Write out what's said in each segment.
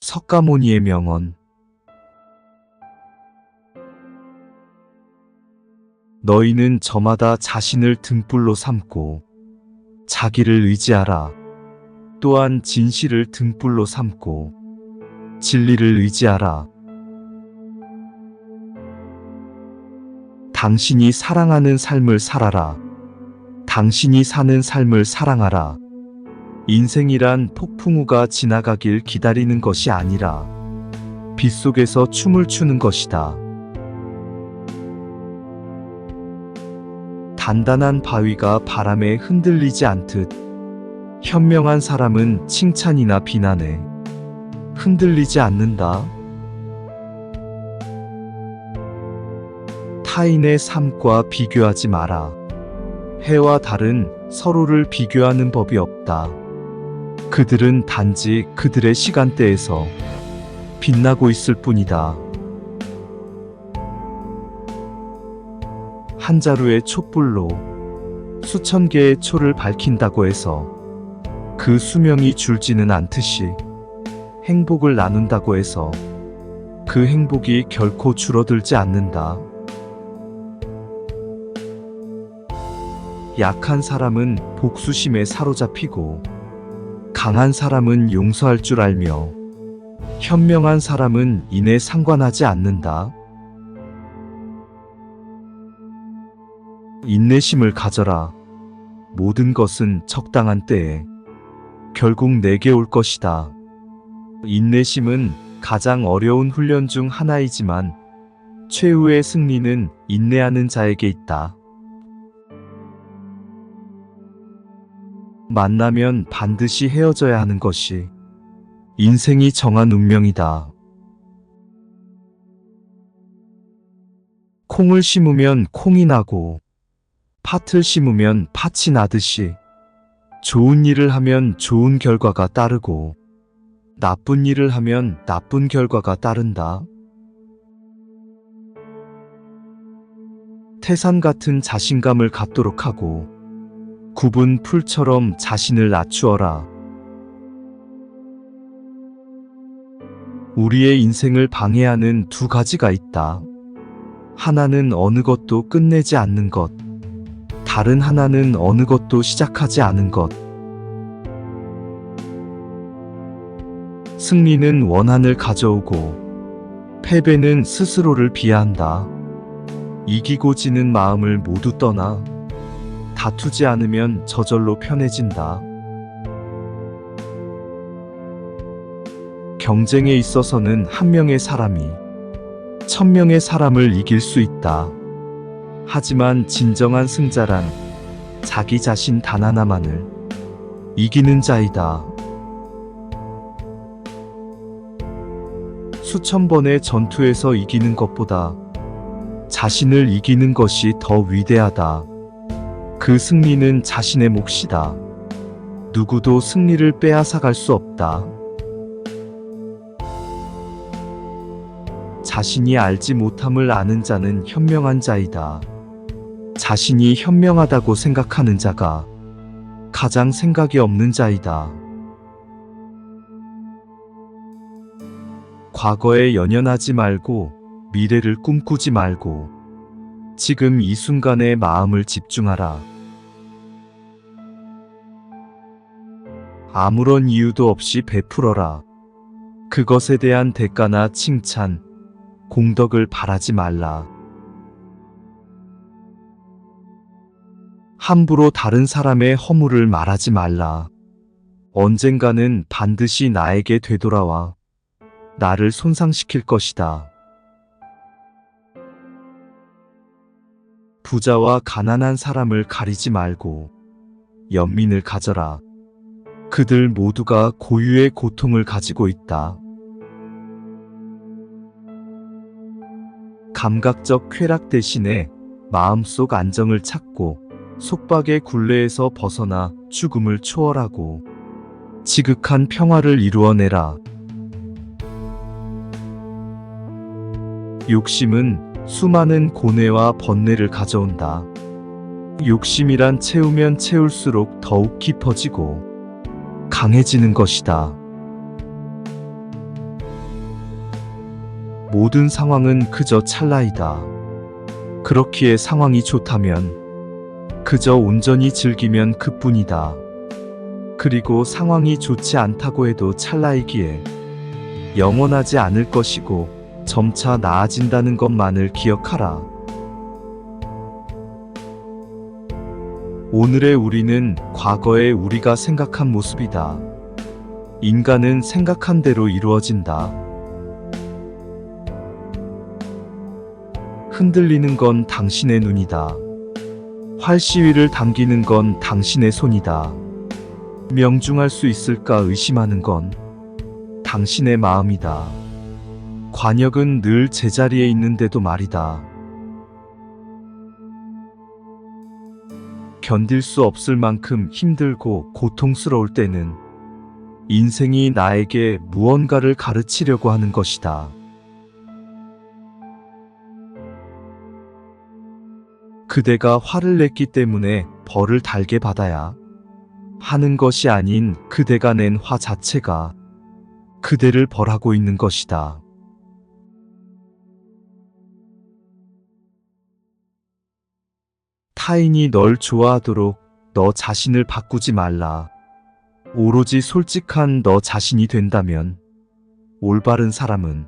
석가모니의 명언. 너희는 저마다 자신을 등불로 삼고 자기를 의지하라. 또한 진실을 등불로 삼고 진리를 의지하라. 당신이 사랑하는 삶을 살아라. 당신이 사는 삶을 사랑하라. 인생이란 폭풍우가 지나가길 기다리는 것이 아니라 빗속에서 춤을 추는 것이다. 단단한 바위가 바람에 흔들리지 않듯 현명한 사람은 칭찬이나 비난에 흔들리지 않는다. 타인의 삶과 비교하지 마라. 해와 달은 서로를 비교하는 법이 없다. 그들은 단지 그들의 시간대에서 빛나고 있을 뿐이다. 한 자루의 촛불로 수천 개의 초를 밝힌다고 해서 그 수명이 줄지는 않듯이 행복을 나눈다고 해서 그 행복이 결코 줄어들지 않는다. 약한 사람은 복수심에 사로잡히고 강한 사람은 용서할 줄 알며 현명한 사람은 이내 상관하지 않는다. 인내심을 가져라. 모든 것은 적당한 때에 결국 내게 올 것이다. 인내심은 가장 어려운 훈련 중 하나이지만 최후의 승리는 인내하는 자에게 있다. 만나면 반드시 헤어져야 하는 것이 인생이 정한 운명이다. 콩을 심으면 콩이 나고 팥을 심으면 팥이 나듯이 좋은 일을 하면 좋은 결과가 따르고 나쁜 일을 하면 나쁜 결과가 따른다. 태산 같은 자신감을 갖도록 하고 굽은 풀처럼 자신을 낮추어라. 우리의 인생을 방해하는 두 가지가 있다. 하나는 어느 것도 끝내지 않는 것, 다른 하나는 어느 것도 시작하지 않은 것. 승리는 원한을 가져오고 패배는 스스로를 비하한다. 이기고 지는 마음을 모두 떠나 다투지 않으면 저절로 편해진다. 경쟁에 있어서는 한 명의 사람이 1000명의 사람을 이길 수 있다. 하지만 진정한 승자란 자기 자신 단 하나만을 이기는 자이다. 수천 번의 전투에서 이기는 것보다 자신을 이기는 것이 더 위대하다. 그 승리는 자신의 몫이다. 누구도 승리를 빼앗아갈 수 없다. 자신이 알지 못함을 아는 자는 현명한 자이다. 자신이 현명하다고 생각하는 자가 가장 생각이 없는 자이다. 과거에 연연하지 말고 미래를 꿈꾸지 말고 지금 이 순간에 마음을 집중하라. 아무런 이유도 없이 베풀어라. 그것에 대한 대가나 칭찬, 공덕을 바라지 말라. 함부로 다른 사람의 허물을 말하지 말라. 언젠가는 반드시 나에게 되돌아와 나를 손상시킬 것이다. 부자와 가난한 사람을 가리지 말고 연민을 가져라. 그들 모두가 고유의 고통을 가지고 있다. 감각적 쾌락 대신에 마음속 안정을 찾고 속박의 굴레에서 벗어나 죽음을 초월하고 지극한 평화를 이루어내라. 욕심은 수많은 고뇌와 번뇌를 가져온다. 욕심이란 채우면 채울수록 더욱 깊어지고 강해지는 것이다. 모든 상황은 그저 찰나이다. 그렇기에 상황이 좋다면 그저 온전히 즐기면 그뿐이다. 그리고 상황이 좋지 않다고 해도 찰나이기에 영원하지 않을 것이고 점차 나아진다는 것만을 기억하라. 오늘의 우리는 과거의 우리가 생각한 모습이다. 인간은 생각한 대로 이루어진다. 흔들리는 건 당신의 눈이다. 활시위를 당기는 건 당신의 손이다. 명중할 수 있을까 의심하는 건 당신의 마음이다. 관역은 늘 제자리에 있는데도 말이다. 견딜 수 없을 만큼 힘들고 고통스러울 때는 인생이 나에게 무언가를 가르치려고 하는 것이다. 그대가 화를 냈기 때문에 벌을 달게 받아야 하는 것이 아닌 그대가 낸 화 자체가 그대를 벌하고 있는 것이다. 타인이 널 좋아하도록 너 자신을 바꾸지 말라. 오로지 솔직한 너 자신이 된다면 올바른 사람은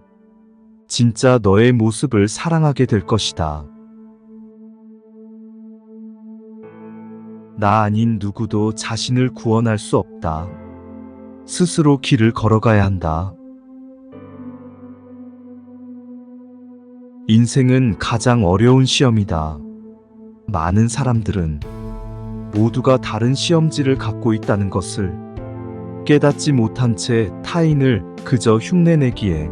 진짜 너의 모습을 사랑하게 될 것이다. 나 아닌 누구도 자신을 구원할 수 없다. 스스로 길을 걸어가야 한다. 인생은 가장 어려운 시험이다. 많은 사람들은 모두가 다른 시험지를 갖고 있다는 것을 깨닫지 못한 채 타인을 그저 흉내내기에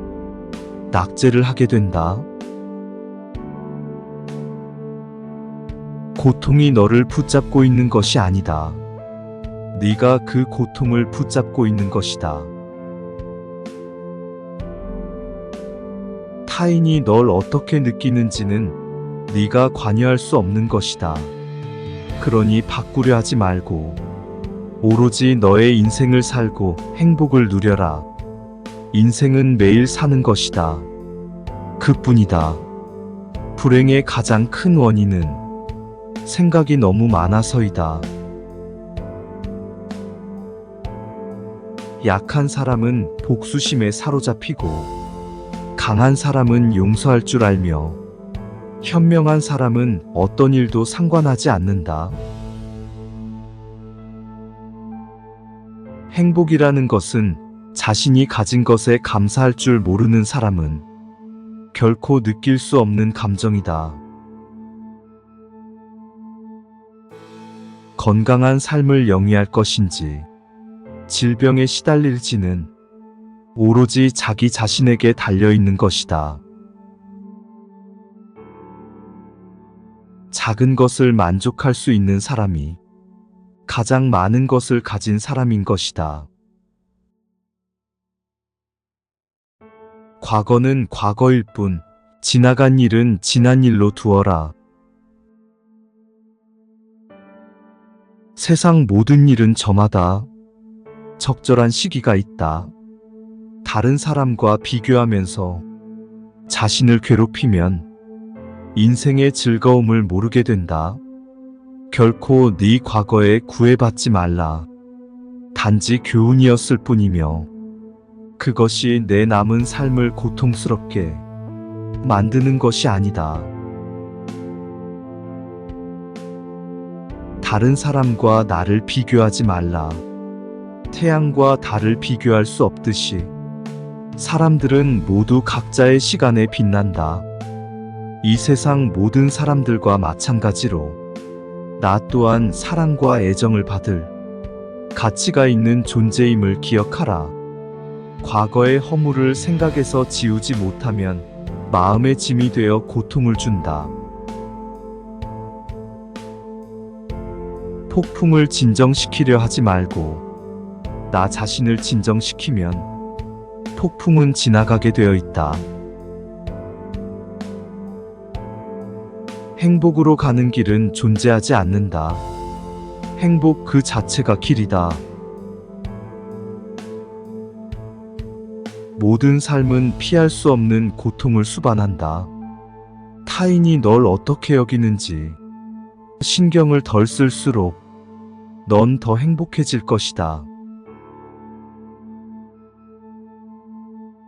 낙제를 하게 된다. 고통이 너를 붙잡고 있는 것이 아니다. 네가 그 고통을 붙잡고 있는 것이다. 타인이 널 어떻게 느끼는지는 네가 관여할 수 없는 것이다. 그러니 바꾸려 하지 말고 오로지 너의 인생을 살고 행복을 누려라. 인생은 매일 사는 것이다. 그뿐이다. 불행의 가장 큰 원인은 생각이 너무 많아서이다. 약한 사람은 복수심에 사로잡히고 강한 사람은 용서할 줄 알며 현명한 사람은 어떤 일도 상관하지 않는다. 행복이라는 것은 자신이 가진 것에 감사할 줄 모르는 사람은 결코 느낄 수 없는 감정이다. 건강한 삶을 영위할 것인지 질병에 시달릴지는 오로지 자기 자신에게 달려있는 것이다. 작은 것을 만족할 수 있는 사람이 가장 많은 것을 가진 사람인 것이다. 과거는 과거일 뿐, 지나간 일은 지난 일로 두어라. 세상 모든 일은 저마다 적절한 시기가 있다. 다른 사람과 비교하면서 자신을 괴롭히면 인생의 즐거움을 모르게 된다. 결코 네 과거에 구애받지 말라. 단지 교훈이었을 뿐이며 그것이 내 남은 삶을 고통스럽게 만드는 것이 아니다. 다른 사람과 나를 비교하지 말라. 태양과 달을 비교할 수 없듯이 사람들은 모두 각자의 시간에 빛난다. 이 세상 모든 사람들과 마찬가지로 나 또한 사랑과 애정을 받을 가치가 있는 존재임을 기억하라. 과거의 허물을 생각에서 지우지 못하면 마음의 짐이 되어 고통을 준다. 폭풍을 진정시키려 하지 말고 나 자신을 진정시키면 폭풍은 지나가게 되어 있다. 행복으로 가는 길은 존재하지 않는다. 행복 그 자체가 길이다. 모든 삶은 피할 수 없는 고통을 수반한다. 타인이 널 어떻게 여기는지 신경을 덜 쓸수록 넌 더 행복해질 것이다.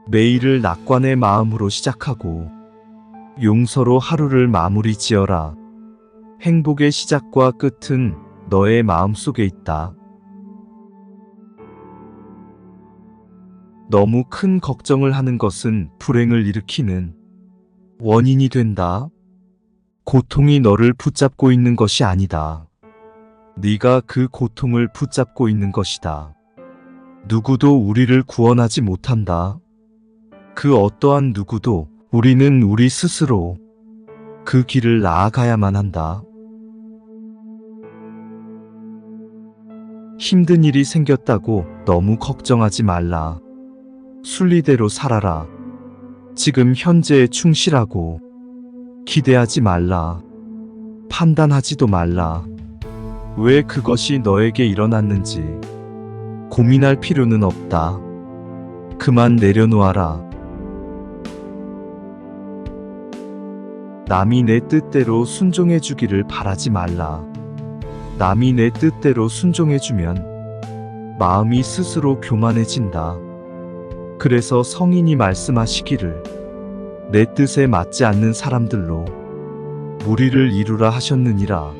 매일을 낙관의 마음으로 시작하고 용서로 하루를 마무리 지어라. 행복의 시작과 끝은 너의 마음속에 있다. 너무 큰 걱정을 하는 것은 불행을 일으키는 원인이 된다. 고통이 너를 붙잡고 있는 것이 아니다. 네가 그 고통을 붙잡고 있는 것이다. 누구도 우리를 구원하지 못한다. 그 어떠한 누구도. 우리는 우리 스스로 그 길을 나아가야만 한다. 힘든 일이 생겼다고 너무 걱정하지 말라. 순리대로 살아라. 지금 현재에 충실하고 기대하지 말라. 판단하지도 말라. 왜 그것이 너에게 일어났는지 고민할 필요는 없다. 그만 내려놓아라. 남이 내 뜻대로 순종해 주기를 바라지 말라. 남이 내 뜻대로 순종해주면 마음이 스스로 교만해진다. 그래서 성인이 말씀하시기를 내 뜻에 맞지 않는 사람들로 무리를 이루라 하셨느니라.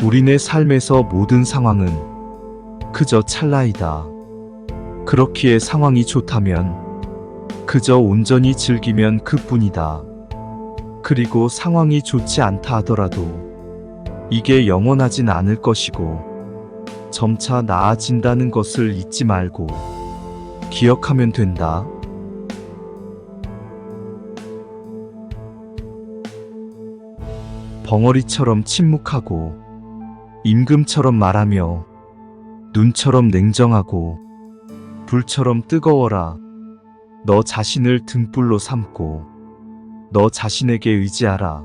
우리네 삶에서 모든 상황은 그저 찰나이다. 그렇기에 상황이 좋다면 그저 온전히 즐기면 그뿐이다. 그리고 상황이 좋지 않다 하더라도 이게 영원하진 않을 것이고 점차 나아진다는 것을 잊지 말고 기억하면 된다. 벙어리처럼 침묵하고 임금처럼 말하며 눈처럼 냉정하고 불처럼 뜨거워라. 너 자신을 등불로 삼고 너 자신에게 의지하라.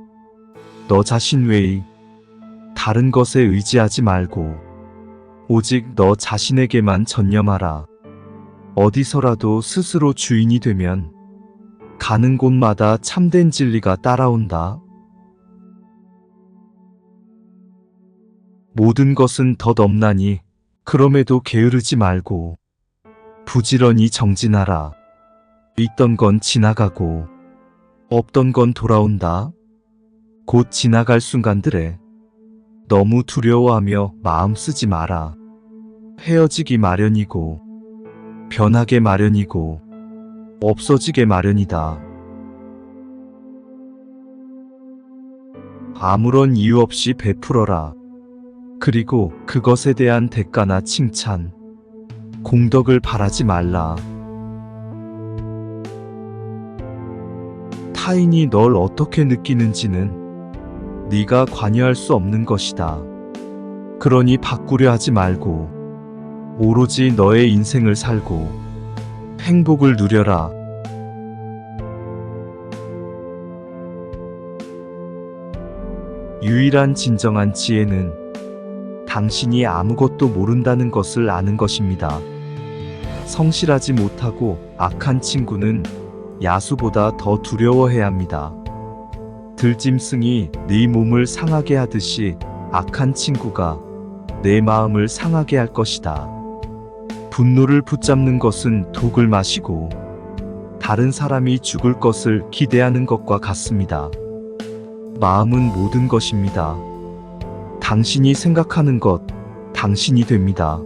너 자신 외의 다른 것에 의지하지 말고 오직 너 자신에게만 전념하라. 어디서라도 스스로 주인이 되면 가는 곳마다 참된 진리가 따라온다. 모든 것은 덧없나니 그럼에도 게으르지 말고 부지런히 정진하라. 있던 건 지나가고 없던 건 돌아온다. 곧 지나갈 순간들에 너무 두려워하며 마음 쓰지 마라. 헤어지기 마련이고 변하게 마련이고 없어지게 마련이다. 아무런 이유 없이 베풀어라. 그리고 그것에 대한 대가나 칭찬, 공덕을 바라지 말라. 타인이 널 어떻게 느끼는지는 네가 관여할 수 없는 것이다. 그러니 바꾸려 하지 말고 오로지 너의 인생을 살고 행복을 누려라. 유일한 진정한 지혜는 당신이 아무것도 모른다는 것을 아는 것입니다. 성실하지 못하고 악한 친구는 야수보다 더 두려워해야 합니다. 들짐승이 네 몸을 상하게 하듯이 악한 친구가 내 마음을 상하게 할 것이다. 분노를 붙잡는 것은 독을 마시고 다른 사람이 죽을 것을 기대하는 것과 같습니다. 마음은 모든 것입니다. 당신이 생각하는 것, 당신이 됩니다.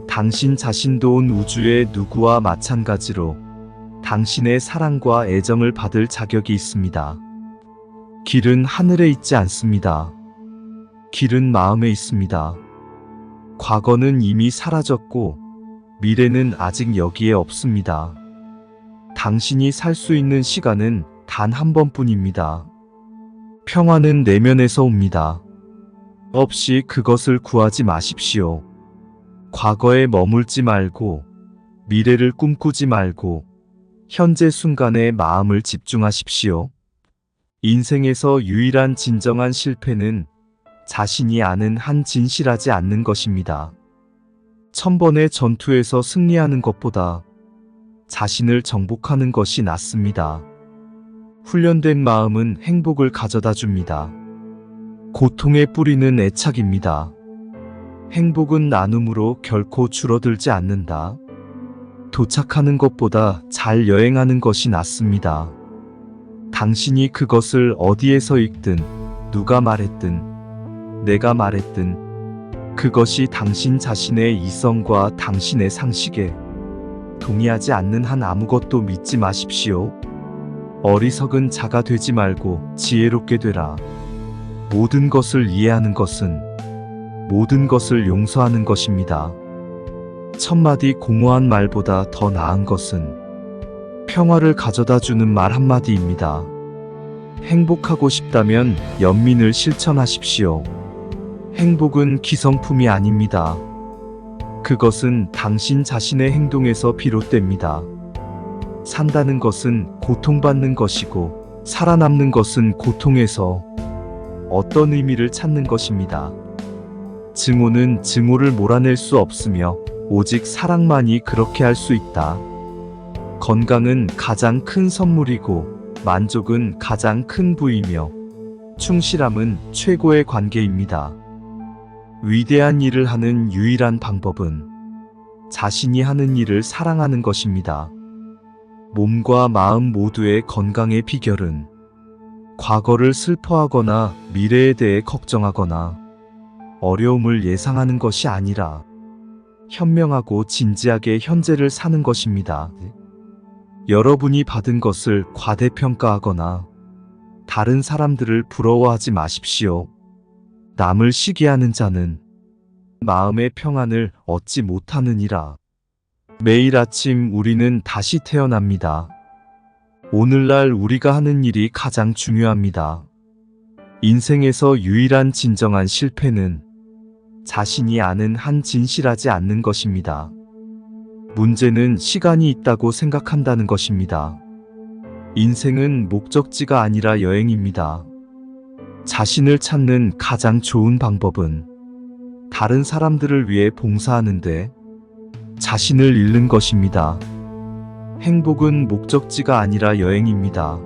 당신 자신도 온 우주의 누구와 마찬가지로 당신의 사랑과 애정을 받을 자격이 있습니다. 길은 하늘에 있지 않습니다. 길은 마음에 있습니다. 과거는 이미 사라졌고 미래는 아직 여기에 없습니다. 당신이 살 수 있는 시간은 단 한 번뿐입니다. 평화는 내면에서 옵니다. 없이 그것을 구하지 마십시오. 과거에 머물지 말고 미래를 꿈꾸지 말고 현재 순간에 마음을 집중하십시오. 인생에서 유일한 진정한 실패는 자신이 아는 한 진실하지 않는 것입니다. 1000번의 전투에서 승리하는 것보다 자신을 정복하는 것이 낫습니다. 훈련된 마음은 행복을 가져다 줍니다. 고통의 뿌리는 애착입니다. 행복은 나눔으로 결코 줄어들지 않는다. 도착하는 것보다 잘 여행하는 것이 낫습니다. 당신이 그것을 어디에서 읽든, 누가 말했든, 내가 말했든, 그것이 당신 자신의 이성과 당신의 상식에 동의하지 않는 한 아무것도 믿지 마십시오. 어리석은 자가 되지 말고 지혜롭게 되라. 모든 것을 이해하는 것은 모든 것을 용서하는 것입니다. 1000마디 공허한 말보다 더 나은 것은 평화를 가져다 주는 말 한마디입니다. 행복하고 싶다면 연민을 실천하십시오. 행복은 기성품이 아닙니다. 그것은 당신 자신의 행동에서 비롯됩니다. 산다는 것은 고통받는 것이고, 살아남는 것은 고통에서 어떤 의미를 찾는 것입니다. 증오는 증오를 몰아낼 수 없으며 오직 사랑만이 그렇게 할 수 있다. 건강은 가장 큰 선물이고 만족은 가장 큰 부이며 충실함은 최고의 관계입니다. 위대한 일을 하는 유일한 방법은 자신이 하는 일을 사랑하는 것입니다. 몸과 마음 모두의 건강의 비결은 과거를 슬퍼하거나 미래에 대해 걱정하거나 어려움을 예상하는 것이 아니라 현명하고 진지하게 현재를 사는 것입니다. 여러분이 받은 것을 과대평가하거나 다른 사람들을 부러워하지 마십시오. 남을 시기하는 자는 마음의 평안을 얻지 못하느니라. 매일 아침 우리는 다시 태어납니다. 오늘날 우리가 하는 일이 가장 중요합니다. 인생에서 유일한 진정한 실패는 자신이 아는 한 진실하지 않는 것입니다. 문제는 시간이 있다고 생각한다는 것입니다. 인생은 목적지가 아니라 여행입니다. 자신을 찾는 가장 좋은 방법은 다른 사람들을 위해 봉사하는데 자신을 잃는 것입니다. 행복은 목적지가 아니라 여행입니다.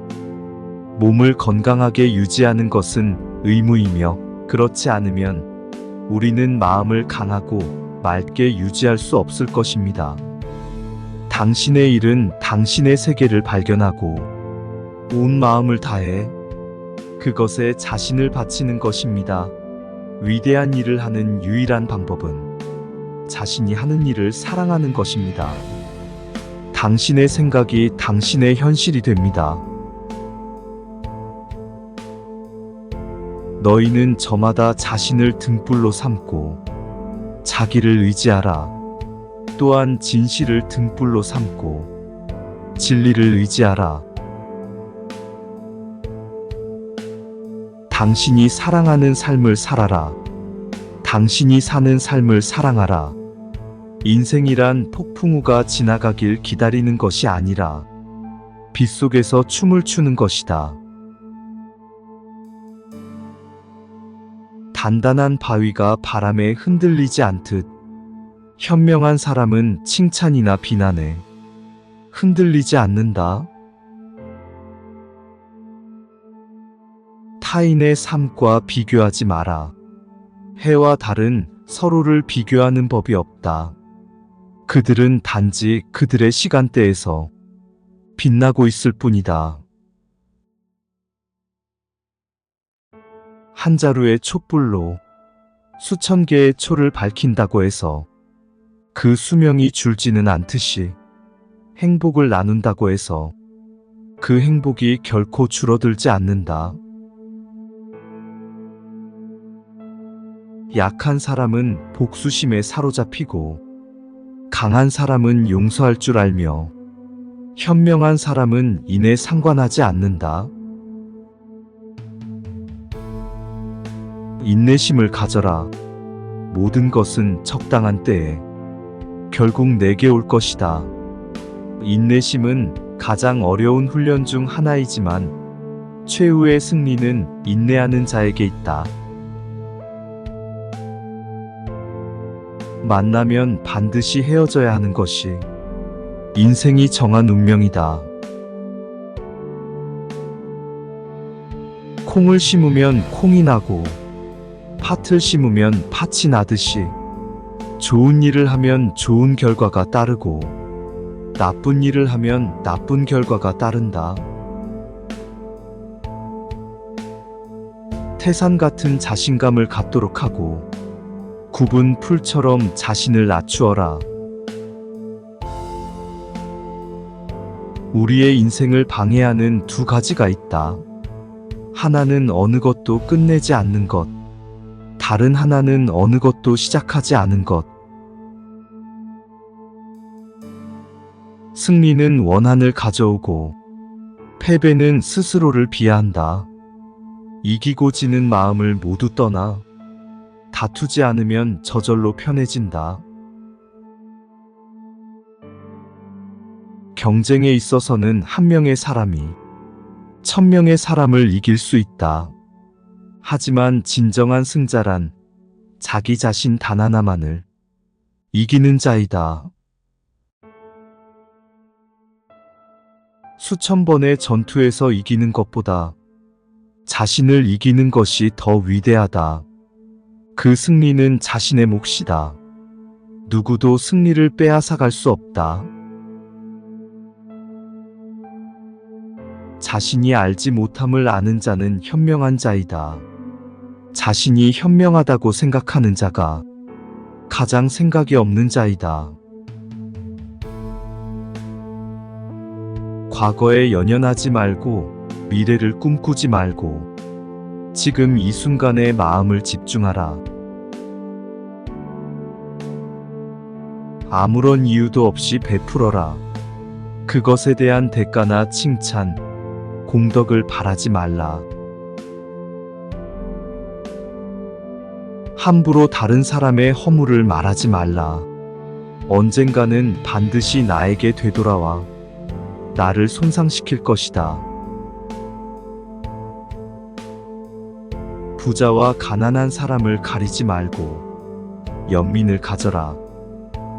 몸을 건강하게 유지하는 것은 의무이며 그렇지 않으면 우리는 마음을 강하고 맑게 유지할 수 없을 것입니다. 당신의 일은 당신의 세계를 발견하고 온 마음을 다해 그것에 자신을 바치는 것입니다. 위대한 일을 하는 유일한 방법은 자신이 하는 일을 사랑하는 것입니다. 당신의 생각이 당신의 현실이 됩니다. 너희는 저마다 자신을 등불로 삼고 자기를 의지하라. 또한 진실을 등불로 삼고 진리를 의지하라. 당신이 사랑하는 삶을 살아라. 당신이 사는 삶을 사랑하라. 인생이란 폭풍우가 지나가길 기다리는 것이 아니라 빗속에서 춤을 추는 것이다. 단단한 바위가 바람에 흔들리지 않듯 현명한 사람은 칭찬이나 비난에 흔들리지 않는다. 타인의 삶과 비교하지 마라. 해와 달은 서로를 비교하는 법이 없다. 그들은 단지 그들의 시간대에서 빛나고 있을 뿐이다. 한 자루의 촛불로 수천 개의 초를 밝힌다고 해서 그 수명이 줄지는 않듯이 행복을 나눈다고 해서 그 행복이 결코 줄어들지 않는다. 약한 사람은 복수심에 사로잡히고 강한 사람은 용서할 줄 알며 현명한 사람은 이내 상관하지 않는다. 인내심을 가져라. 모든 것은 적당한 때에 결국 내게 올 것이다. 인내심은 가장 어려운 훈련 중 하나이지만 최후의 승리는 인내하는 자에게 있다. 만나면 반드시 헤어져야 하는 것이 인생이 정한 운명이다. 콩을 심으면 콩이 나고 팥을 심으면 팥이 나듯이 좋은 일을 하면 좋은 결과가 따르고 나쁜 일을 하면 나쁜 결과가 따른다. 태산 같은 자신감을 갖도록 하고 굽은 풀처럼 자신을 낮추어라. 우리의 인생을 방해하는 두 가지가 있다. 하나는 어느 것도 끝내지 않는 것, 다른 하나는 어느 것도 시작하지 않은 것. 승리는 원한을 가져오고 패배는 스스로를 비하한다. 이기고 지는 마음을 모두 떠나 다투지 않으면 저절로 편해진다. 경쟁에 있어서는 한 명의 사람이 1000명의 사람을 이길 수 있다. 하지만 진정한 승자란 자기 자신 단 하나만을 이기는 자이다. 수천 번의 전투에서 이기는 것보다 자신을 이기는 것이 더 위대하다. 그 승리는 자신의 몫이다. 누구도 승리를 빼앗아갈 수 없다. 자신이 알지 못함을 아는 자는 현명한 자이다. 자신이 현명하다고 생각하는 자가 가장 생각이 없는 자이다. 과거에 연연하지 말고 미래를 꿈꾸지 말고 지금 이 순간에 마음을 집중하라. 아무런 이유도 없이 베풀어라. 그것에 대한 대가나 칭찬, 공덕을 바라지 말라. 함부로 다른 사람의 허물을 말하지 말라. 언젠가는 반드시 나에게 되돌아와 나를 손상시킬 것이다. 부자와 가난한 사람을 가리지 말고 연민을 가져라.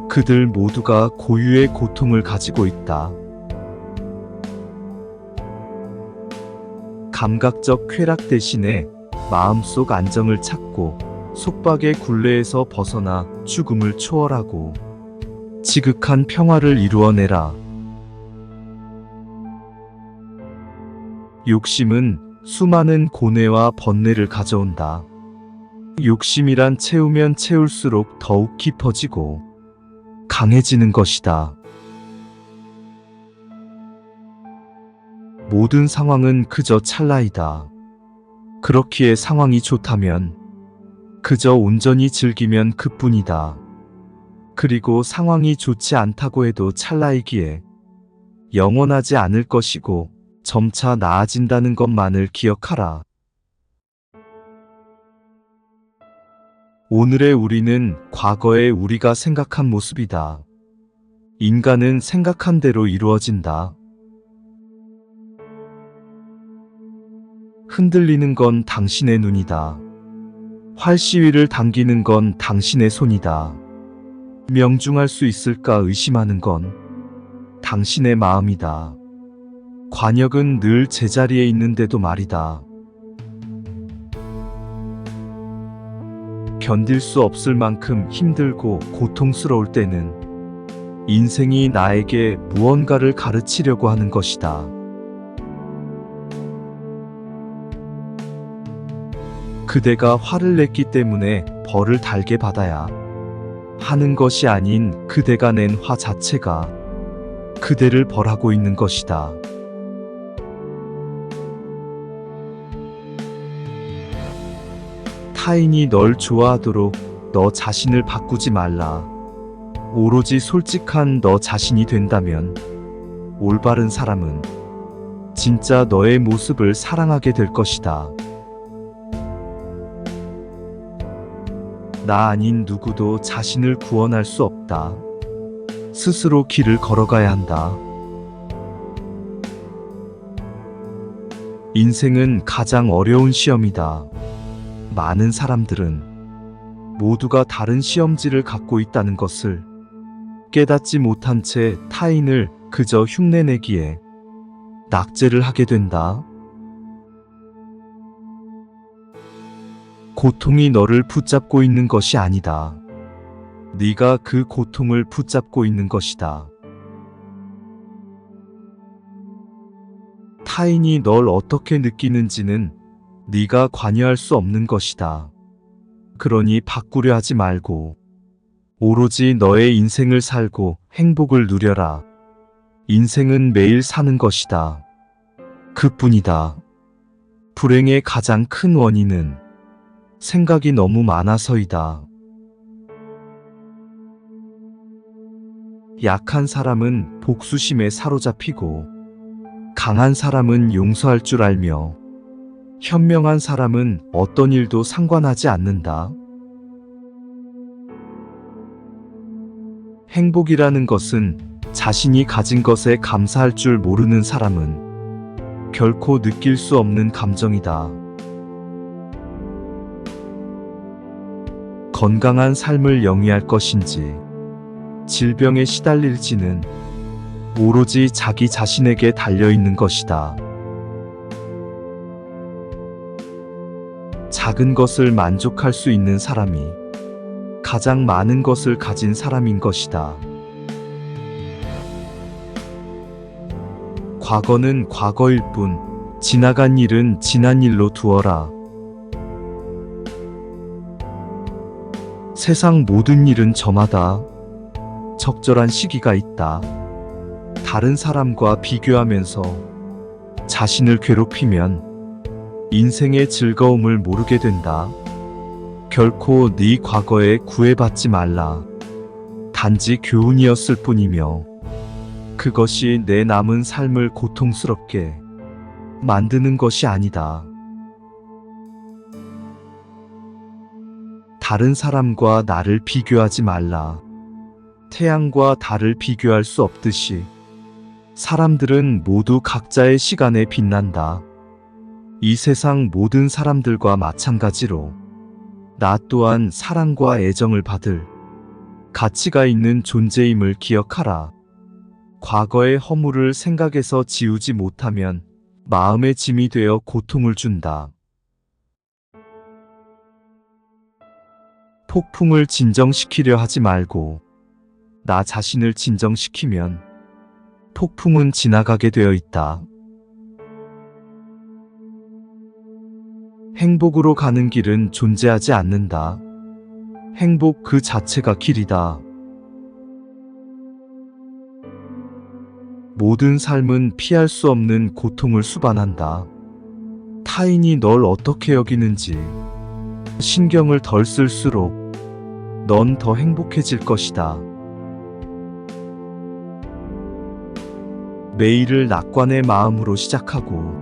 그들 모두가 고유의 고통을 가지고 있다. 감각적 쾌락 대신에 마음속 안정을 찾고 속박의 굴레에서 벗어나 죽음을 초월하고 지극한 평화를 이루어내라. 욕심은 수많은 고뇌와 번뇌를 가져온다. 욕심이란 채우면 채울수록 더욱 깊어지고 강해지는 것이다. 모든 상황은 그저 찰나이다. 그렇기에 상황이 좋다면 그저 온전히 즐기면 그뿐이다. 그리고 상황이 좋지 않다고 해도 찰나이기에 영원하지 않을 것이고 점차 나아진다는 것만을 기억하라. 오늘의 우리는 과거의 우리가 생각한 모습이다. 인간은 생각한 대로 이루어진다. 흔들리는 건 당신의 눈이다. 활시위를 당기는 건 당신의 손이다. 명중할 수 있을까 의심하는 건 당신의 마음이다. 관역은 늘 제자리에 있는데도 말이다. 견딜 수 없을 만큼 힘들고 고통스러울 때는 인생이 나에게 무언가를 가르치려고 하는 것이다. 그대가 화를 냈기 때문에 벌을 달게 받아야 하는 것이 아닌 그대가 낸 화 자체가 그대를 벌하고 있는 것이다. 타인이 널 좋아하도록 너 자신을 바꾸지 말라. 오로지 솔직한 너 자신이 된다면 올바른 사람은 진짜 너의 모습을 사랑하게 될 것이다. 나 아닌 누구도 자신을 구원할 수 없다. 스스로 길을 걸어가야 한다. 인생은 가장 어려운 시험이다. 많은 사람들은 모두가 다른 시험지를 갖고 있다는 것을 깨닫지 못한 채 타인을 그저 흉내내기에 낙제를 하게 된다. 고통이 너를 붙잡고 있는 것이 아니다. 네가 그 고통을 붙잡고 있는 것이다. 타인이 널 어떻게 느끼는지는 네가 관여할 수 없는 것이다. 그러니 바꾸려 하지 말고 오로지 너의 인생을 살고 행복을 누려라. 인생은 매일 사는 것이다. 그뿐이다. 불행의 가장 큰 원인은 생각이 너무 많아서이다. 약한 사람은 복수심에 사로잡히고 강한 사람은 용서할 줄 알며 현명한 사람은 어떤 일도 상관하지 않는다. 행복이라는 것은 자신이 가진 것에 감사할 줄 모르는 사람은 결코 느낄 수 없는 감정이다. 건강한 삶을 영위할 것인지 질병에 시달릴지는 오로지 자기 자신에게 달려있는 것이다. 작은 것을 만족할 수 있는 사람이 가장 많은 것을 가진 사람인 것이다. 과거는 과거일 뿐, 지나간 일은 지난 일로 두어라. 세상 모든 일은 저마다 적절한 시기가 있다. 다른 사람과 비교하면서 자신을 괴롭히면 인생의 즐거움을 모르게 된다. 결코 네 과거에 구애받지 말라. 단지 교훈이었을 뿐이며 그것이 내 남은 삶을 고통스럽게 만드는 것이 아니다. 다른 사람과 나를 비교하지 말라. 태양과 달을 비교할 수 없듯이 사람들은 모두 각자의 시간에 빛난다. 이 세상 모든 사람들과 마찬가지로 나 또한 사랑과 애정을 받을 가치가 있는 존재임을 기억하라. 과거의 허물을 생각에서 지우지 못하면 마음의 짐이 되어 고통을 준다. 폭풍을 진정시키려 하지 말고 나 자신을 진정시키면 폭풍은 지나가게 되어 있다. 행복으로 가는 길은 존재하지 않는다. 행복 그 자체가 길이다. 모든 삶은 피할 수 없는 고통을 수반한다. 타인이 널 어떻게 여기는지 신경을 덜 쓸수록 넌 더 행복해질 것이다. 매일을 낙관의 마음으로 시작하고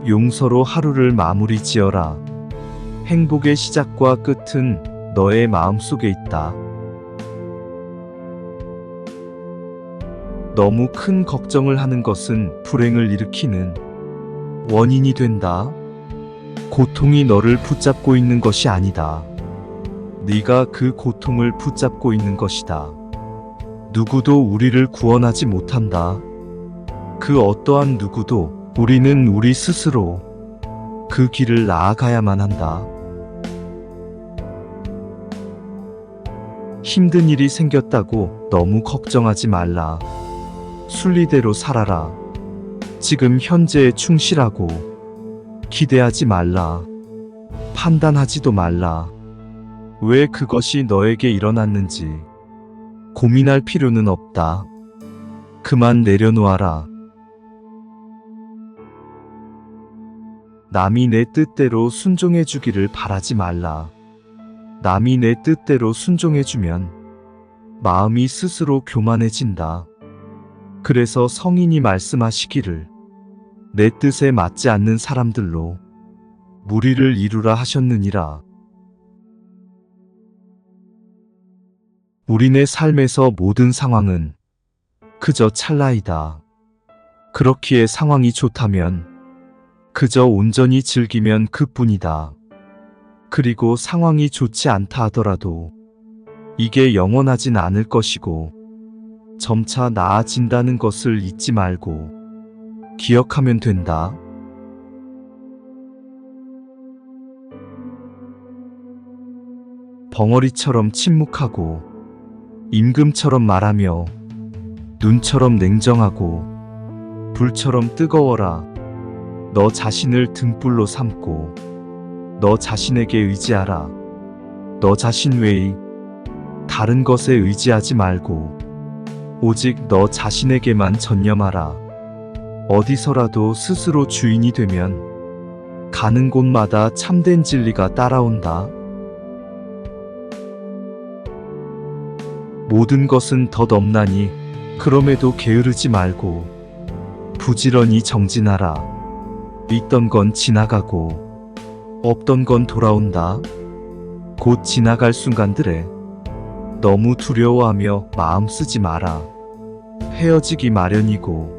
용서로 하루를 마무리 지어라. 행복의 시작과 끝은 너의 마음속에 있다. 너무 큰 걱정을 하는 것은 불행을 일으키는 원인이 된다. 고통이 너를 붙잡고 있는 것이 아니다. 네가 그 고통을 붙잡고 있는 것이다. 누구도 우리를 구원하지 못한다. 그 어떠한 누구도. 우리는 우리 스스로 그 길을 나아가야만 한다. 힘든 일이 생겼다고 너무 걱정하지 말라. 순리대로 살아라. 지금 현재에 충실하고 기대하지 말라. 판단하지도 말라. 왜 그것이 너에게 일어났는지 고민할 필요는 없다. 그만 내려놓아라. 남이 내 뜻대로 순종해 주기를 바라지 말라. 남이 내 뜻대로 순종해 주면 마음이 스스로 교만해진다. 그래서 성인이 말씀하시기를 내 뜻에 맞지 않는 사람들로 무리를 이루라 하셨느니라. 우리네 삶에서 모든 상황은 그저 찰나이다. 그렇기에 상황이 좋다면 그저 온전히 즐기면 그뿐이다. 그리고 상황이 좋지 않다 하더라도 이게 영원하진 않을 것이고 점차 나아진다는 것을 잊지 말고 기억하면 된다. 벙어리처럼 침묵하고 임금처럼 말하며 눈처럼 냉정하고 불처럼 뜨거워라. 너 자신을 등불로 삼고 너 자신에게 의지하라. 너 자신 외의 다른 것에 의지하지 말고 오직 너 자신에게만 전념하라. 어디서라도 스스로 주인이 되면 가는 곳마다 참된 진리가 따라온다. 모든 것은 덧없나니 그럼에도 게으르지 말고 부지런히 정진하라. 있던 건 지나가고 없던 건 돌아온다. 곧 지나갈 순간들에 너무 두려워하며 마음 쓰지 마라. 헤어지기 마련이고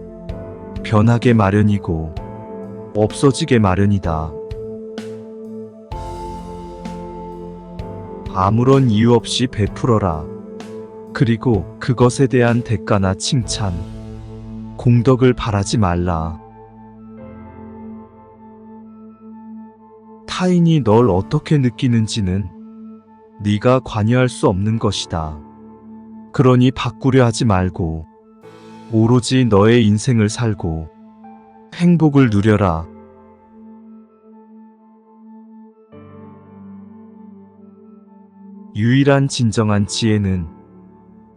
변하게 마련이고 없어지게 마련이다. 아무런 이유 없이 베풀어라. 그리고 그것에 대한 대가나 칭찬, 공덕을 바라지 말라. 타인이 널 어떻게 느끼는지는 네가 관여할 수 없는 것이다. 그러니 바꾸려 하지 말고 오로지 너의 인생을 살고 행복을 누려라. 유일한 진정한 지혜는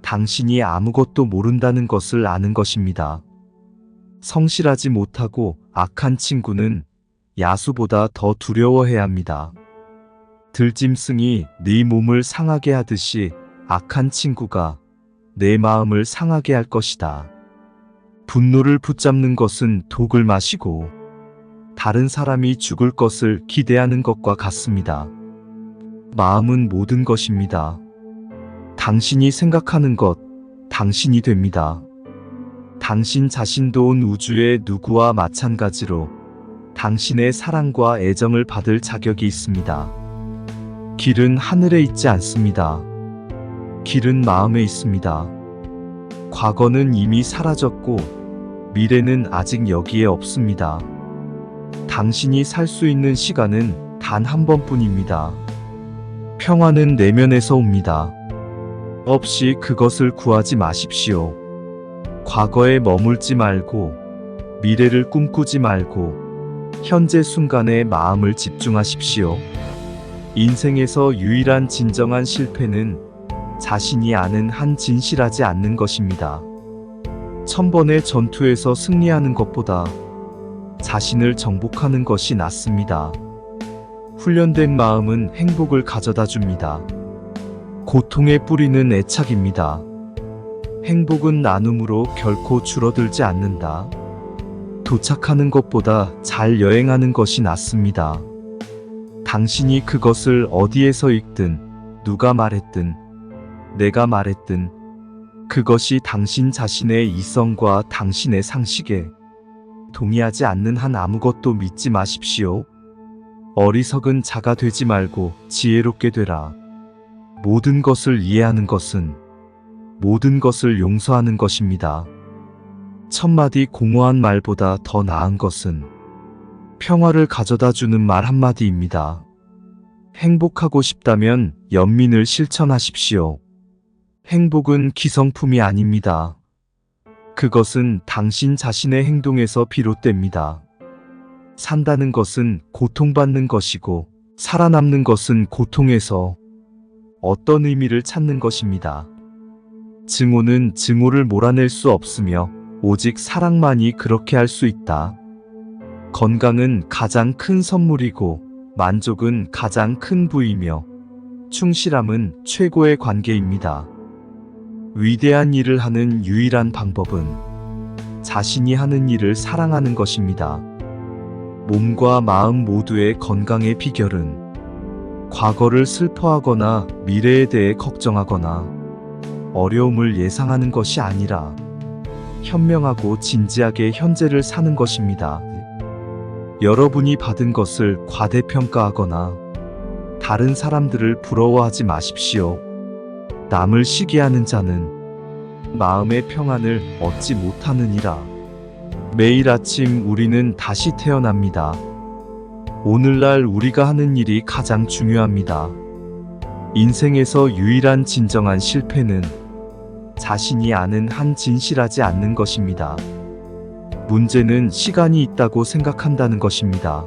당신이 아무것도 모른다는 것을 아는 것입니다. 성실하지 못하고 악한 친구는 야수보다 더 두려워해야 합니다. 들짐승이 네 몸을 상하게 하듯이 악한 친구가 내 마음을 상하게 할 것이다. 분노를 붙잡는 것은 독을 마시고 다른 사람이 죽을 것을 기대하는 것과 같습니다. 마음은 모든 것입니다. 당신이 생각하는 것, 당신이 됩니다. 당신 자신도 온 우주의 누구와 마찬가지로 당신의 사랑과 애정을 받을 자격이 있습니다. 길은 하늘에 있지 않습니다. 길은 마음에 있습니다. 과거는 이미 사라졌고 미래는 아직 여기에 없습니다. 당신이 살 수 있는 시간은 단 한 번뿐입니다. 평화는 내면에서 옵니다. 없이 그것을 구하지 마십시오. 과거에 머물지 말고 미래를 꿈꾸지 말고 현재 순간에 마음을 집중하십시오. 인생에서 유일한 진정한 실패는 자신이 아는 한 진실하지 않는 것입니다. 1000번의 전투에서 승리하는 것보다 자신을 정복하는 것이 낫습니다. 훈련된 마음은 행복을 가져다 줍니다. 고통의 뿌리는 애착입니다. 행복은 나눔으로 결코 줄어들지 않는다. 도착하는 것보다 잘 여행하는 것이 낫습니다. 당신이 그것을 어디에서 읽든 누가 말했든 내가 말했든 그것이 당신 자신의 이성과 당신의 상식에 동의하지 않는 한 아무것도 믿지 마십시오. 어리석은 자가 되지 말고 지혜롭게 되라. 모든 것을 이해하는 것은 모든 것을 용서하는 것입니다. 1000마디 공허한 말보다 더 나은 것은 평화를 가져다주는 말 한마디입니다. 행복하고 싶다면 연민을 실천하십시오. 행복은 기성품이 아닙니다. 그것은 당신 자신의 행동에서 비롯됩니다. 산다는 것은 고통받는 것이고 살아남는 것은 고통에서 어떤 의미를 찾는 것입니다. 증오는 증오를 몰아낼 수 없으며 오직 사랑만이 그렇게 할 수 있다. 건강은 가장 큰 선물이고 만족은 가장 큰 부이며 충실함은 최고의 관계입니다. 위대한 일을 하는 유일한 방법은 자신이 하는 일을 사랑하는 것입니다. 몸과 마음 모두의 건강의 비결은 과거를 슬퍼하거나 미래에 대해 걱정하거나 어려움을 예상하는 것이 아니라 현명하고 진지하게 현재를 사는 것입니다. 여러분이 받은 것을 과대평가하거나 다른 사람들을 부러워하지 마십시오. 남을 시기하는 자는 마음의 평안을 얻지 못하느니라. 매일 아침 우리는 다시 태어납니다. 오늘날 우리가 하는 일이 가장 중요합니다. 인생에서 유일한 진정한 실패는 자신이 아는 한 진실하지 않는 것입니다. 문제는 시간이 있다고 생각한다는 것입니다.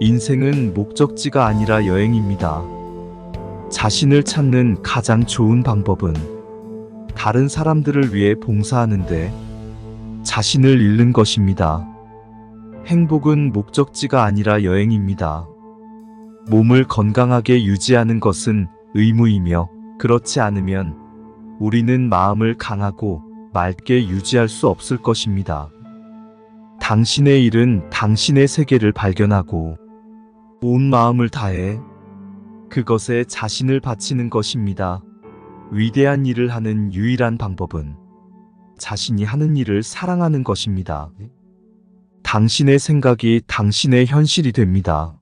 인생은 목적지가 아니라 여행입니다. 자신을 찾는 가장 좋은 방법은 다른 사람들을 위해 봉사하는데 자신을 잃는 것입니다. 행복은 목적지가 아니라 여행입니다. 몸을 건강하게 유지하는 것은 의무이며 그렇지 않으면 우리는 마음을 강하고 맑게 유지할 수 없을 것입니다. 당신의 일은 당신의 세계를 발견하고 온 마음을 다해 그것에 자신을 바치는 것입니다. 위대한 일을 하는 유일한 방법은 자신이 하는 일을 사랑하는 것입니다. 당신의 생각이 당신의 현실이 됩니다.